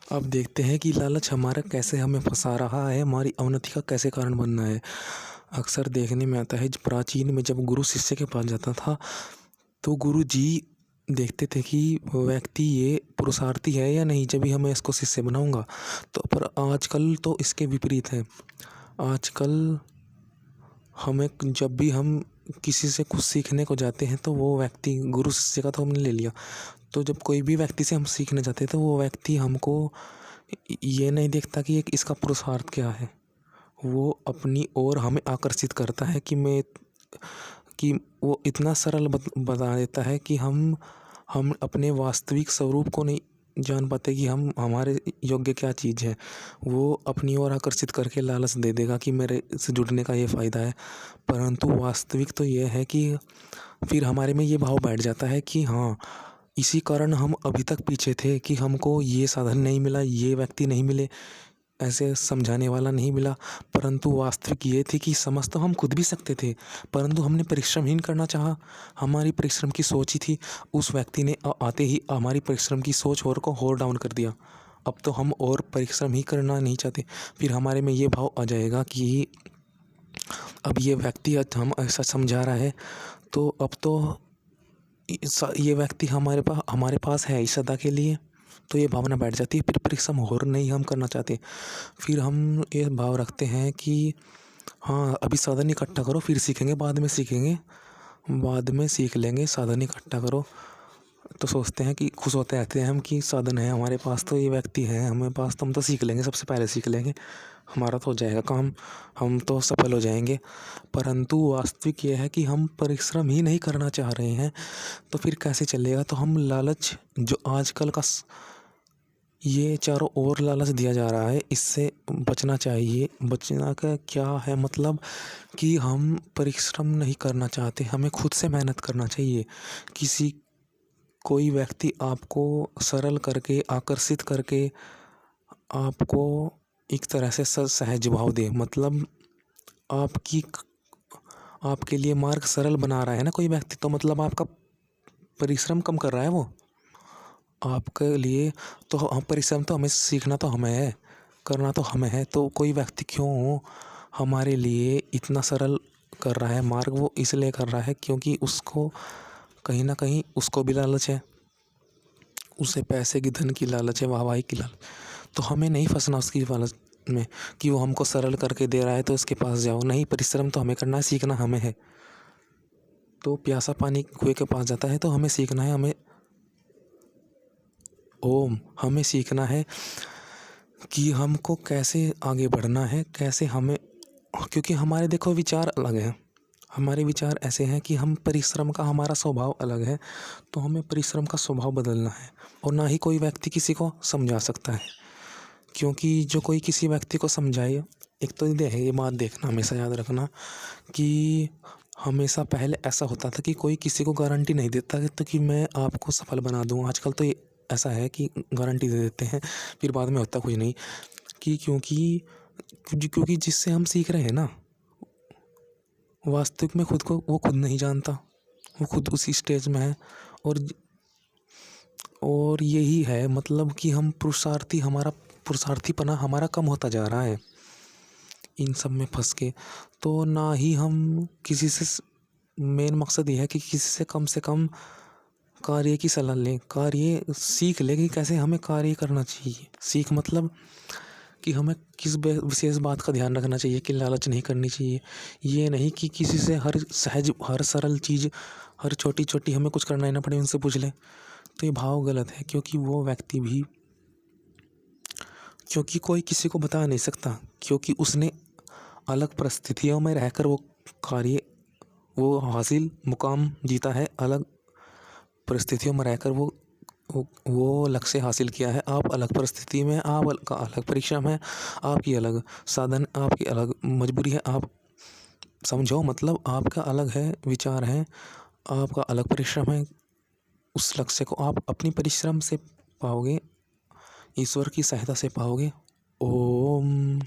अब देखते हैं कि लालच हमारा कैसे हमें फंसा रहा है, हमारी अवनति का कैसे कारण बनना है। अक्सर देखने में आता है प्राचीन में जब गुरु शिष्य के पास जाता था तो गुरु जी देखते थे कि व्यक्ति ये पुरुषार्थी है या नहीं, जब भी हमें इसको शिष्य बनाऊंगा। तो पर आजकल तो इसके विपरीत है। आजकल हमें जब भी हम किसी से कुछ सीखने को जाते हैं तो वो व्यक्ति, गुरु शिष्य का तो हमने ले लिया, तो जब कोई भी व्यक्ति से हम सीखने जाते हैं तो वो व्यक्ति हमको ये नहीं देखता कि एक इसका पुरुषार्थ क्या है। वो अपनी ओर हमें आकर्षित करता है कि वो इतना सरल बता देता है कि हम अपने वास्तविक स्वरूप को नहीं जान पाते कि हम हमारे योग्य क्या चीज़ है। वो अपनी ओर आकर्षित करके लालच दे देगा कि मेरे से जुड़ने का ये फ़ायदा है, परंतु वास्तविक तो ये है कि फिर हमारे में ये भाव बैठ जाता है कि हाँ, इसी कारण हम अभी तक पीछे थे कि हमको ये साधन नहीं मिला, ये व्यक्ति नहीं मिले, ऐसे समझाने वाला नहीं मिला। परंतु वास्तविक ये थी कि समझ तो हम खुद भी सकते थे, परंतु हमने परिश्रम ही नहीं करना चाहा। हमारी परिश्रम की सोच ही थी। उस व्यक्ति ने आते ही हमारी परिश्रम की सोच को और डाउन कर दिया। अब तो हम और परिश्रम ही करना नहीं चाहते। फिर हमारे में ये भाव आ जाएगा कि अब ये व्यक्ति हम ऐसा समझा रहा है तो अब तो ये व्यक्ति हमारे पास है ही सदा के लिए। तो ये भावना बैठ जाती है, फिर परिश्रम और नहीं हम करना चाहते। फिर हम ये भाव रखते हैं कि हाँ, अभी साधन इकट्ठा करो फिर सीखेंगे, बाद में सीखेंगे, बाद में सीख लेंगे, साधन इकट्ठा करो। तो सोचते हैं कि खुश होते रहते हैं हम कि साधन है हमारे पास, तो ये व्यक्ति है हमारे पास, तो हम तो सीख लेंगे, सबसे पहले सीख लेंगे, हमारा तो हो जाएगा काम, हम तो सफल हो जाएंगे। परंतु वास्तविक ये है कि हम परिश्रम ही नहीं करना चाह रहे हैं, तो फिर कैसे चलेगा। तो हम लालच जो आजकल का ये चारों ओर लालच दिया जा रहा है, इससे बचना चाहिए। बचना का क्या है मतलब कि हम परिश्रम नहीं करना चाहते, हमें खुद से मेहनत करना चाहिए। कोई व्यक्ति आपको सरल करके, आकर्षित करके आपको एक तरह से सहज भाव दे, मतलब आपके लिए मार्ग सरल बना रहा है ना कोई व्यक्ति, तो मतलब आपका परिश्रम कम कर रहा है वो आपके लिए। तो हम परिश्रम तो हमें सीखना तो हमें है, करना तो हमें है। तो कोई व्यक्ति क्यों हमारे लिए इतना सरल कर रहा है मार्ग, वो इसलिए कर रहा है क्योंकि उसको कहीं ना कहीं उसको भी लालच है, उसे पैसे की, धन की लालच है, वाहवाही की लालच। तो हमें नहीं फंसना उसकी लालच में कि वो हमको सरल करके दे रहा है तो उसके पास जाओ। नहीं, परिश्रम तो हमें करना है, सीखना हमें है। तो प्यासा पानी कुएं के पास जाता है, तो हमें सीखना है, हमें सीखना है कि हमको कैसे आगे बढ़ना है, कैसे हमें, क्योंकि हमारे देखो विचार अलग हैं। हमारे विचार ऐसे हैं कि हम परिश्रम का, हमारा स्वभाव अलग है, तो हमें परिश्रम का स्वभाव बदलना है। और ना ही कोई व्यक्ति किसी को समझा सकता है, क्योंकि जो कोई किसी व्यक्ति को समझाए, एक तो ये बात देखना, हमेशा याद रखना कि हमेशा पहले ऐसा होता था कि कोई किसी को गारंटी नहीं देता तो कि मैं आपको सफल बना दूँ। आजकल तो ये ऐसा है कि गारंटी दे देते हैं, फिर बाद में होता कुछ नहीं। क्योंकि जिससे हम सीख रहे हैं ना, वास्तविक में खुद को वो खुद नहीं जानता, वो खुद उसी स्टेज में है। और यही है मतलब कि हमारा पुरुषार्थीपना हमारा कम होता जा रहा है इन सब में फंस के। तो ना ही हम किसी से, मेन मकसद ये है कि किसी से कम कार्य की सलाह लें, कार्य सीख लें कि कैसे हमें कार्य करना चाहिए। सीख मतलब कि हमें किस विशेष बात का ध्यान रखना चाहिए, कि लालच नहीं करनी चाहिए। ये नहीं कि किसी से हर सरल चीज़, हर छोटी छोटी हमें कुछ करना ही ना पड़े, उनसे पूछ लें। तो ये भाव गलत है, क्योंकि वो व्यक्ति भी, क्योंकि कोई किसी को बता नहीं सकता, क्योंकि उसने अलग परिस्थितियों में रहकर वो हासिल मुकाम जीता है। अलग परिस्थितियों में रहकर वो लक्ष्य हासिल किया है। आप अलग परिस्थिति में, आपका अलग परिश्रम है, आपकी अलग साधन, आपकी अलग मजबूरी है। आप समझो, मतलब आपका अलग है विचार है, आपका अलग परिश्रम है। उस लक्ष्य को आप अपनी परिश्रम से पाओगे, ईश्वर की सहायता से पाओगे। ओम।